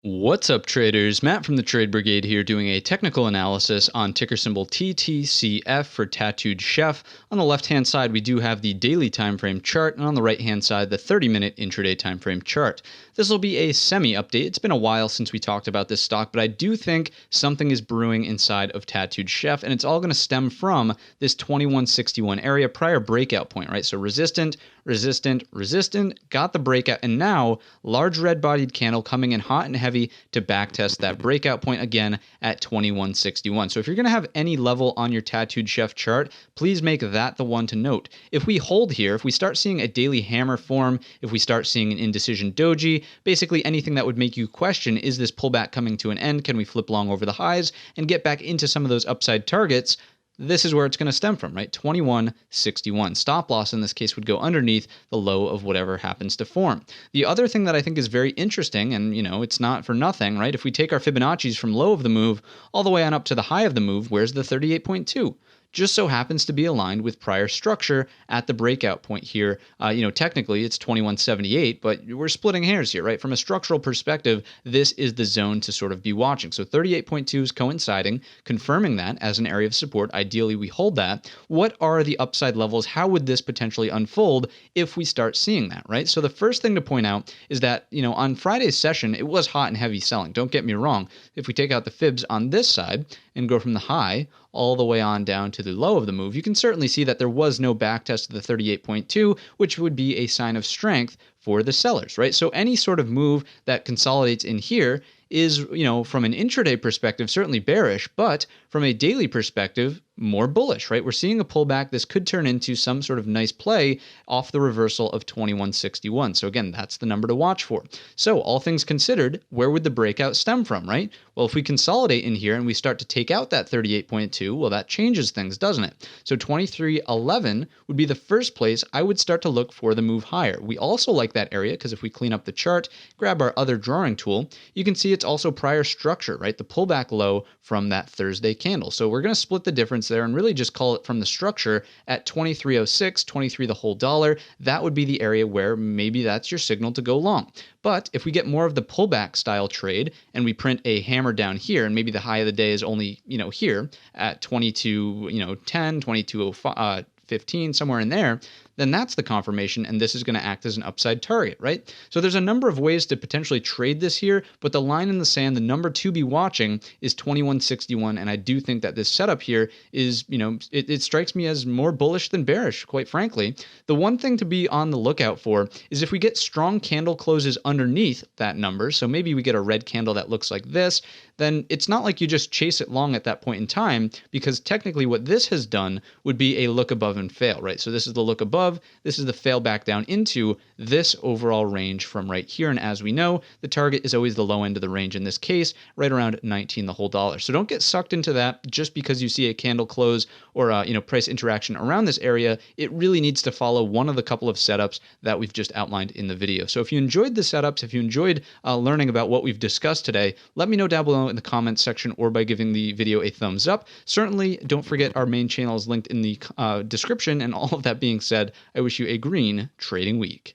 What's up, traders? Matt from the Trade Brigade here doing a technical analysis on ticker symbol TTCF for Tattooed Chef. On the left-hand side, we do have the daily time frame chart, and on the right-hand side, the 30-minute intraday time frame chart. This will be a semi-update. It's been a while since we talked about this stock, but I do think something is brewing inside of Tattooed Chef, and it's all going to stem from this 2161 area, prior breakout point, right? So resistant, resistant, resistant, got the breakout, and now large red-bodied candle coming in hot and heavy to backtest that breakout point again at 2161. So if you're going to have any level on your Tattooed Chef chart, please make that the one to note. If we hold here, if we start seeing a daily hammer form, if we start seeing an indecision doji, basically anything that would make you question, is this pullback coming to an end? Can we flip long over the highs and get back into some of those upside targets? This is where it's going to stem from, right? 2161. Stop loss in this case would go underneath the low of whatever happens to form. The other thing that I think is very interesting, and it's not for nothing, right? If we take our Fibonacci's from low of the move all the way on up to the high of the move, where's the 38.2? Just so happens to be aligned with prior structure at the breakout point here. Technically it's 2178, but we're splitting hairs here, right? From a structural perspective, this is the zone to sort of be watching. So 38.2 is coinciding, confirming that as an area of support. Ideally, we hold that. What are the upside levels? How would this potentially unfold if we start seeing that, right? So the first thing to point out is that, on Friday's session, it was hot and heavy selling. Don't get me wrong. If we take out the fibs on this side and go from the high all the way on down to the low of the move, you can certainly see that there was no backtest of the 38.2, which would be a sign of strength for the sellers, right? So any sort of move that consolidates in here is, from an intraday perspective, certainly bearish, but from a daily perspective, more bullish, right? We're seeing a pullback. This could turn into some sort of nice play off the reversal of 2161. So again, that's the number to watch for. So all things considered, where would the breakout stem from, right? Well, if we consolidate in here and we start to take out that 38.2, well, that changes things, doesn't it? So 2311 would be the first place I would start to look for the move higher. We also like that area because if we clean up the chart, grab our other drawing tool, you can see it's also prior structure, right? The pullback low from that Thursday candle. So we're going to split the difference there and really just call it from the structure at 2306, 23 the whole dollar. That would be the area where maybe that's your signal to go long. But if we get more of the pullback style trade and we print a hammer down here, and maybe the high of the day is only, here at 2210, 2215, somewhere in there, then that's the confirmation, and this is going to act as an upside target, right? So there's a number of ways to potentially trade this here, but the line in the sand, the number to be watching is 2161, and I do think that this setup here is, it strikes me as more bullish than bearish, quite frankly. The one thing to be on the lookout for is if we get strong candle closes underneath that number, so maybe we get a red candle that looks like this, then it's not like you just chase it long at that point in time, because technically what this has done would be a look above and fail, right? So this is the look above, this is the fail back down into this overall range from right here. And as we know, the target is always the low end of the range in this case, right around 19 the whole dollar. So don't get sucked into that just because you see a candle close or price interaction around this area. It really needs to follow one of the couple of setups that we've just outlined in the video. So if you enjoyed the setups, if you enjoyed learning about what we've discussed today, let me know down below in the comments section or by giving the video a thumbs up. Certainly don't forget our main channel is linked in the description, and all of that being said, I wish you a green trading week.